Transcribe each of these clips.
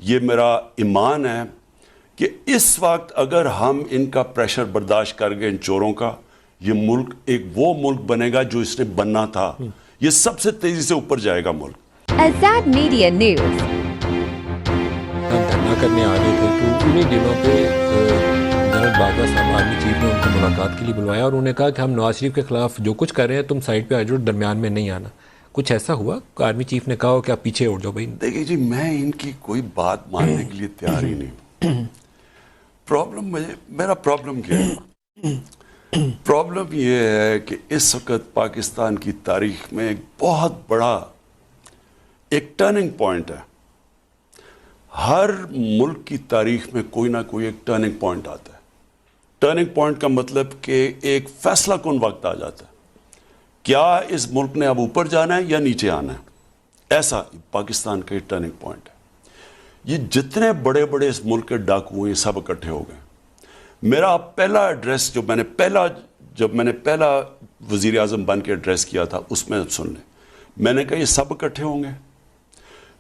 یہ میرا ایمان ہے کہ اس وقت اگر ہم ان کا پریشر برداشت کر گئے ان چوروں کا، یہ ملک ایک وہ ملک بنے گا جو اس نے بننا تھا. یہ سب سے تیزی سے اوپر جائے گا ملک. آزاد میڈیا نیوز. دھرنا کرنے آ رہے تھے تو انہیں دنوں پہ جنرل باجوہ صاحب آرمی چیف نے ان کو ملاقات کے لیے بلوایا اور انہوں نے کہا کہ ہم نواز شریف کے خلاف جو کچھ کر رہے ہیں تم سائڈ پہ آ جاؤ، درمیان میں نہیں آنا. کچھ ایسا ہوا؟ آرمی چیف نے کہا کہ آپ پیچھے اٹھ جاؤ بھائی. دیکھیں جی، میں ان کی کوئی بات ماننے کے لیے تیار ہی نہیں. میرا پرابلم کیا ہے؟ پرابلم یہ ہے کہ اس وقت پاکستان کی تاریخ میں ایک بہت بڑا ایک ٹرننگ پوائنٹ ہے. ہر ملک کی تاریخ میں کوئی نہ کوئی ایک ٹرننگ پوائنٹ آتا ہے. ٹرننگ پوائنٹ کا مطلب کہ ایک فیصلہ کن وقت آ جاتا ہے. کیا اس ملک نے اب اوپر جانا ہے یا نیچے آنا ہے؟ ایسا پاکستان کا ایک ٹرننگ پوائنٹ ہے. یہ جتنے بڑے بڑے اس ملک کے ڈاکو ہیں یہ سب اکٹھے ہو گئے. میرا پہلا ایڈریس جب میں نے پہلا وزیر اعظم بن کے ایڈریس کیا تھا اس میں سن لیں، میں نے کہا یہ سب اکٹھے ہوں گے،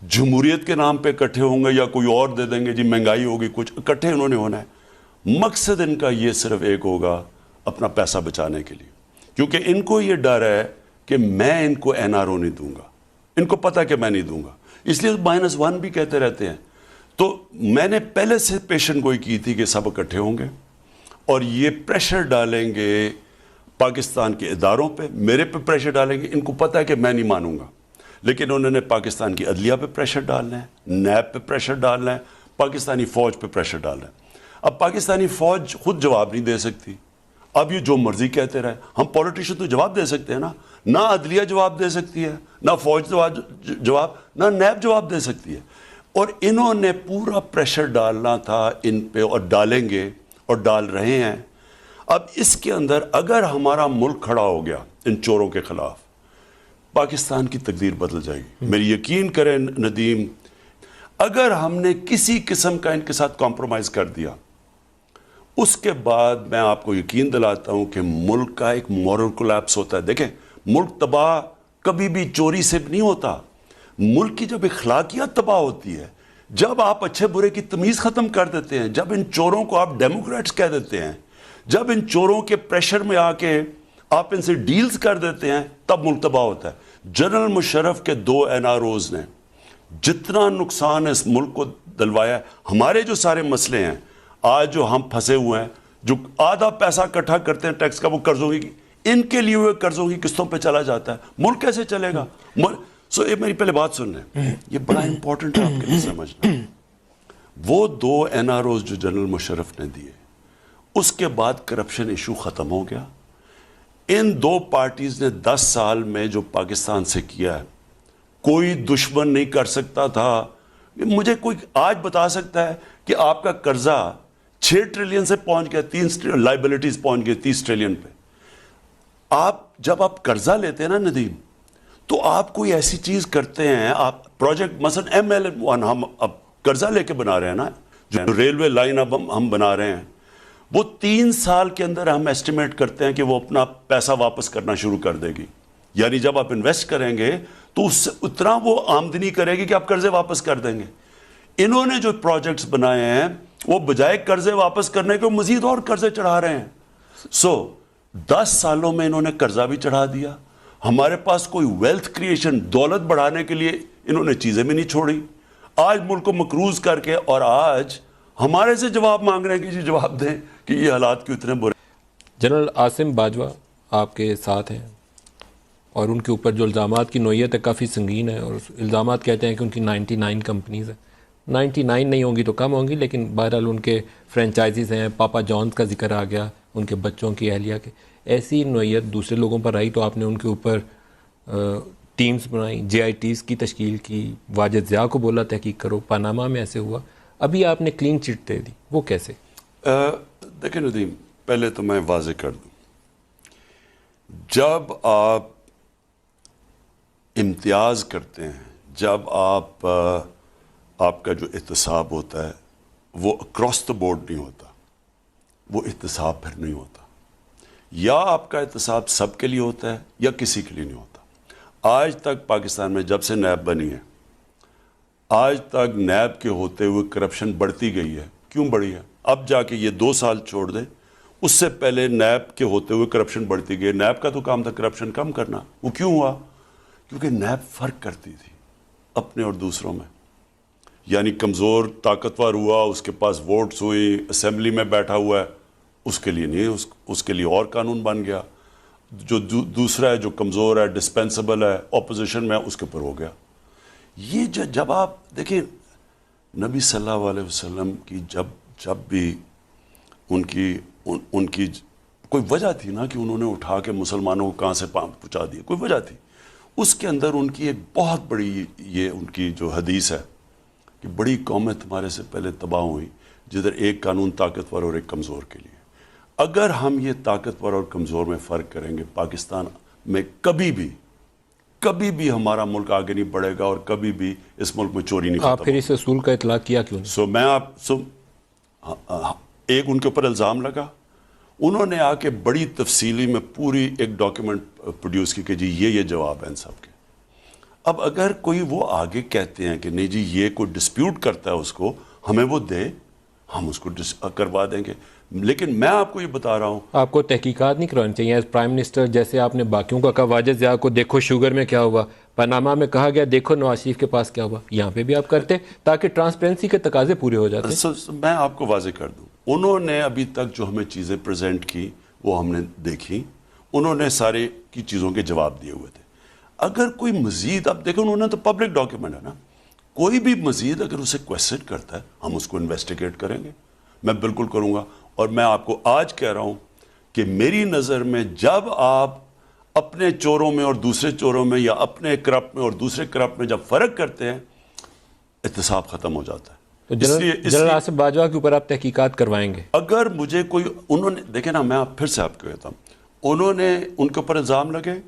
جمہوریت کے نام پہ اکٹھے ہوں گے یا کوئی اور دے دیں گے جی مہنگائی ہوگی، کچھ اکٹھے انہوں نے ہونا ہے. مقصد ان کا یہ صرف ایک ہوگا، اپنا پیسہ بچانے کے لیے. کیونکہ ان کو یہ ڈر ہے کہ میں ان کو این آر او نہیں دوں گا. ان کو پتہ کہ میں نہیں دوں گا، اس لیے -1 بھی کہتے رہتے ہیں. تو میں نے پہلے سے پیشن گوئی کی تھی کہ سب اکٹھے ہوں گے اور یہ پریشر ڈالیں گے پاکستان کے اداروں پہ، میرے پہ پریشر ڈالیں گے. ان کو پتہ ہے کہ میں نہیں مانوں گا، لیکن انہوں نے پاکستان کی عدلیہ پہ پریشر ڈالنا ہے، نیب پہ پریشر ڈالنا ہے، پاکستانی فوج پہ پریشر ڈالنا ہے. اب پاکستانی فوج خود جواب نہیں دے سکتی. اب یہ جو مرضی کہتے رہے. ہم پولیٹیشن تو جواب دے سکتے ہیں نا، نہ عدلیہ جواب دے سکتی ہے، نہ فوج جواب، نہ نیب جواب دے سکتی ہے. اور انہوں نے پورا پریشر ڈالنا تھا ان پہ، اور ڈالیں گے اور ڈال رہے ہیں. اب اس کے اندر اگر ہمارا ملک کھڑا ہو گیا ان چوروں کے خلاف، پاکستان کی تقدیر بدل جائے گی. میری یقین کریں ندیم، اگر ہم نے کسی قسم کا ان کے ساتھ کمپرومائز کر دیا، اس کے بعد میں آپ کو یقین دلاتا ہوں کہ ملک کا ایک مورل کولیپس ہوتا ہے. دیکھیں، ملک تباہ کبھی بھی چوری سے نہیں ہوتا. ملک کی جب اخلاقیات تباہ ہوتی ہے، جب آپ اچھے برے کی تمیز ختم کر دیتے ہیں، جب ان چوروں کو آپ ڈیموکریٹس کہہ دیتے ہیں، جب ان چوروں کے پریشر میں آ کے آپ ان سے ڈیلز کر دیتے ہیں، تب ملک تباہ ہوتا ہے. جنرل مشرف کے 2 NROs نے جتنا نقصان اس ملک کو دلوایا ہے، ہمارے جو سارے مسئلے ہیں آج جو ہم پھنسے ہوئے ہیں، جو آدھا پیسہ اکٹھا کرتے ہیں ٹیکس کا، وہ قرضوں کی، ان کے لیے وہ قرضوں کی قسطوں پہ چلا جاتا ہے. ملک کیسے چلے گا؟ سو یہ میری پہلے بات سن لیں، یہ بڑا امپورٹنٹ ہے آپ کے لیے سمجھنا. وہ 2 NROs جو جنرل مشرف نے دیے، اس کے بعد کرپشن ایشو ختم ہو گیا. ان 2 پارٹیز نے 10 سال میں جو پاکستان سے کیا ہے، کوئی دشمن نہیں کر سکتا تھا. مجھے کوئی آج بتا سکتا ہے کہ آپ کا قرضہ 6 ٹریلین سے پہنچ گیا، 3 لائبلٹیز پہنچ گئی 30 ٹریلین پہ. جب آپ قرضہ لیتے ہیں نا ندیم، تو آپ کوئی ایسی چیز کرتے ہیں، آپ پروجیکٹ مثلا ML1 ہم اب قرضہ لے کے بنا رہے ہیں نا، جو ریلوے لائن اب ہم بنا رہے ہیں، وہ 3 سال کے اندر ہم ایسٹیمیٹ کرتے ہیں کہ وہ اپنا پیسہ واپس کرنا شروع کر دے گی. یعنی جب آپ انویسٹ کریں گے تو اس سے اتنا وہ آمدنی کرے گی کہ آپ قرضے واپس کر دیں گے. انہوں نے جو پروجیکٹس بنائے ہیں وہ بجائے قرضے واپس کرنے کے مزید اور قرضے چڑھا رہے ہیں. 10 سالوں میں انہوں نے قرضہ بھی چڑھا دیا. ہمارے پاس کوئی ویلتھ کریشن، دولت بڑھانے کے لیے انہوں نے چیزیں بھی نہیں چھوڑی. آج ملک کو مقروض کر کے، اور آج ہمارے سے جواب مانگ رہے ہیں کہ جی جواب دیں کہ یہ حالات کیوں اتنے برے. جنرل عاصم باجوہ آپ کے ساتھ ہیں اور ان کے اوپر جو الزامات کی نوعیت ہے کافی سنگین ہے، اور الزامات کہتے ہیں کہ ان کی 99 کمپنیز ہیں. 99 نہیں ہوں گی تو کم ہوں گی، لیکن بہرحال ان کے فرینچائزیز ہیں. پاپا جانز کا ذکر آ گیا، ان کے بچوں کی، اہلیہ کے. ایسی نوعیت دوسرے لوگوں پر آئی تو آپ نے ان کے اوپر ٹیمز بنائی، JITs کی تشکیل کی، واجد ضیاء کو بولا تحقیق کرو. پاناما میں ایسے ہوا، ابھی آپ نے کلین چٹ دے دی، وہ کیسے؟ دیکھیں ندیم، پہلے تو میں واضح کر دوں، جب آپ امتیاز کرتے ہیں، جب آپ کا جو احتساب ہوتا ہے وہ اکراس دا بورڈ نہیں ہوتا، وہ احتساب پھر نہیں ہوتا. یا آپ کا احتساب سب کے لیے ہوتا ہے یا کسی کے لیے نہیں ہوتا. آج تک پاکستان میں جب سے نیب بنی ہے، آج تک نیب کے ہوتے ہوئے کرپشن بڑھتی گئی ہے. کیوں بڑھی ہے؟ اب جا کے یہ 2 سال چھوڑ دیں, اس سے پہلے نیب کے ہوتے ہوئے کرپشن بڑھتی گئی. نیب کا تو کام تھا کرپشن کم کرنا. وہ کیوں ہوا؟ کیونکہ نیب فرق کرتی تھی اپنے اور دوسروں میں. یعنی کمزور طاقتور ہوا, اس کے پاس ووٹس ہوئی, اسمبلی میں بیٹھا ہوا ہے, اس کے لیے نہیں, اس کے لیے اور قانون بن گیا. جو دوسرا ہے جو کمزور ہے, ڈسپینسبل ہے, اپوزیشن میں, اس کے اوپر ہو گیا. یہ جب آپ دیکھیں نبی صلی اللہ علیہ وسلم کی جب بھی ان کی کوئی وجہ تھی نا کہ انہوں نے اٹھا کے مسلمانوں کو کہاں سے پہنچا دیا, کوئی وجہ تھی. اس کے اندر ان کی ایک بہت بڑی یہ ان کی جو حدیث ہے کہ بڑی قومیں تمہارے سے پہلے تباہ ہوئی جدھر ایک قانون طاقتور اور ایک کمزور کے لیے. اگر ہم یہ طاقتور اور کمزور میں فرق کریں گے, پاکستان میں کبھی بھی ہمارا ملک آگے نہیں بڑھے گا, اور کبھی بھی اس ملک میں چوری نہیں ختم. آپ پھر اس اصول کا اطلاق کیا کیوں نہیں؟ ایک ان کے اوپر الزام لگا, انہوں نے آ کے بڑی تفصیلی میں پوری ایک ڈاکیومنٹ پروڈیوس کی کہ جی یہ جواب ہے ان سب کے. اب اگر کوئی وہ آگے کہتے ہیں کہ نہیں جی یہ کوئی ڈسپیوٹ کرتا ہے اس کو, ہمیں وہ دے, ہم اس کو کروا دیں گے. لیکن میں آپ کو یہ بتا رہا ہوں, آپ کو تحقیقات نہیں کروانی چاہیے ایز پرائم منسٹر, جیسے آپ نے باقیوں کا کہا واجد ضیاء کو دیکھو شوگر میں کیا ہوا, پاناما میں کہا گیا دیکھو نواز شریف کے پاس کیا ہوا, یہاں پہ بھی آپ کرتے تاکہ ٹرانسپیرنسی کے تقاضے پورے ہو جاتے. میں آپ کو واضح کر دوں, انہوں نے ابھی تک جو ہمیں چیزیں پریزنٹ کی وہ ہم نے دیکھی, انہوں نے سارے کی چیزوں کے جواب دیے ہوئے تھے. اگر کوئی مزید, اب دیکھیں انہوں نے تو پبلک ڈاکیومنٹ ہے نا, کوئی بھی مزید اگر اسے کویسچن کرتا ہے ہم اس کو انویسٹیگیٹ کریں گے, میں بالکل کروں گا. اور میں آپ کو آج کہہ رہا ہوں کہ میری نظر میں جب آپ اپنے چوروں میں اور دوسرے چوروں میں, یا اپنے کرپٹ میں اور دوسرے کرپٹ میں جب فرق کرتے ہیں, احتساب ختم ہو جاتا ہے. تو جنرل آصف باجوہ کے اوپر آپ تحقیقات کروائیں گے؟ اگر مجھے کوئی, انہوں نے دیکھیں نا, میں پھر سے آپ کو کہتا ہوں, انہوں نے ان کے اوپر الزام لگے,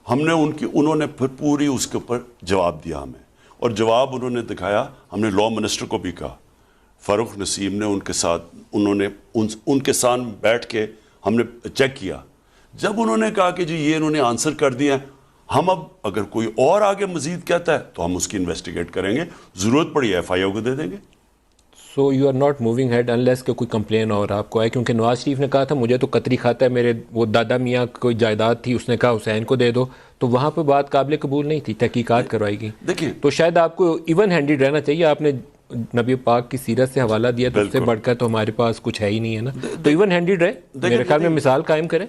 ہم نے انہوں نے پھر پوری اس کے اوپر جواب دیا ہمیں, اور جواب انہوں نے دکھایا. ہم نے لاء منسٹر کو بھی کہا, فاروق نسیم نے ان کے ساتھ, انہوں نے ان کے ساتھ بیٹھ کے ہم نے چیک کیا. جب انہوں نے کہا کہ جی یہ انہوں نے آنسر کر دیا, ہم اب اگر کوئی اور آگے مزید کہتا ہے تو ہم اس کی انویسٹیگیٹ کریں گے, ضرورت پڑی ایف آئی او کو دے دیں گے. So you are not moving head unless کہ کوئی کمپلین اور آپ کو آئے, کیونکہ نواز شریف نے کہا تھا مجھے تو قطری کھاتا ہے, میرے وہ دادا میاں کوئی جائیداد تھی, اس نے کہا حسین کو دے دو, تو وہاں پہ بات قابل قبول نہیں تھی, تحقیقات کروائی گئی. دیکھیں تو شاید آپ کو ایون ہینڈیڈ رہنا چاہیے. آپ نے نبی پاک کی سیرت سے حوالہ دیا, تو اس سے بڑھ کر تو ہمارے پاس کچھ ہے ہی نہیں ہے نا. تو ایون ہینڈیڈ رہے, میرے خیال میں مثال قائم کریں,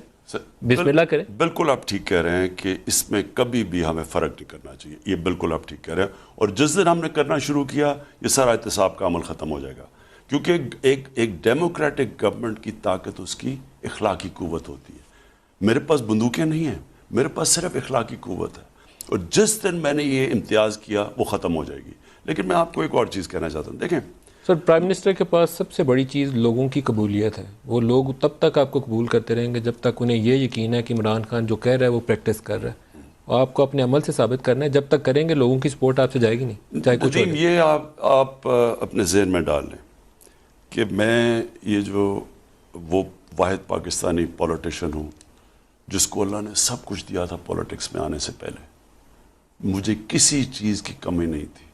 بسم اللہ کریں. بالکل آپ ٹھیک کہہ رہے ہیں کہ اس میں کبھی بھی ہمیں فرق نہیں کرنا چاہیے, یہ بالکل آپ ٹھیک کہہ رہے ہیں. اور جس دن ہم نے کرنا شروع کیا, یہ سارا احتساب کا عمل ختم ہو جائے گا. کیونکہ ایک ڈیموکریٹک گورنمنٹ کی طاقت اس کی اخلاقی قوت ہوتی ہے. میرے پاس بندوقیں نہیں ہیں, میرے پاس صرف اخلاقی قوت ہے, اور جس دن میں نے یہ امتیاز کیا وہ ختم ہو جائے گی. لیکن میں آپ کو ایک اور چیز کہنا چاہتا ہوں. دیکھیں سر, پرائم منسٹر کے پاس سب سے بڑی چیز لوگوں کی قبولیت ہے. وہ لوگ تب تک آپ کو قبول کرتے رہیں گے جب تک انہیں یہ یقین ہے کہ عمران خان جو کہہ رہا ہے وہ پریکٹس کر رہا ہے. آپ کو اپنے عمل سے ثابت کرنا ہے, جب تک کریں گے لوگوں کی سپورٹ آپ سے جائے گی نہیں, چاہے کچھ ہو جائے. یہ آپ اپنے ذہن میں ڈال لیں کہ میں یہ جو وہ واحد پاکستانی پولیٹیشین ہوں جس کو اللہ نے سب کچھ دیا تھا پولیٹکس میں آنے سے پہلے. مجھے کسی چیز کی کمی نہیں تھی.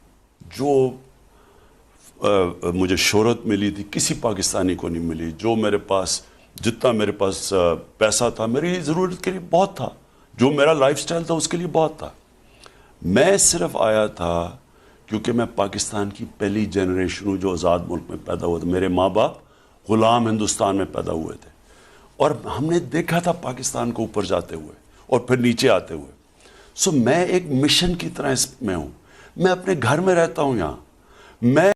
جو مجھے شہرت ملی تھی کسی پاکستانی کو نہیں ملی. جو میرے پاس, جتنا میرے پاس پیسہ تھا میری ضرورت کے لیے بہت تھا, جو میرا لائف سٹائل تھا اس کے لیے بہت تھا. میں صرف آیا تھا کیونکہ میں پاکستان کی پہلی جنریشن ہوں جو آزاد ملک میں پیدا ہوا تھا. میرے ماں باپ غلام ہندوستان میں پیدا ہوئے تھے, اور ہم نے دیکھا تھا پاکستان کو اوپر جاتے ہوئے اور پھر نیچے آتے ہوئے. سو میں ایک مشن کی طرح اس میں ہوں. میں اپنے گھر میں رہتا ہوں یہاں, میں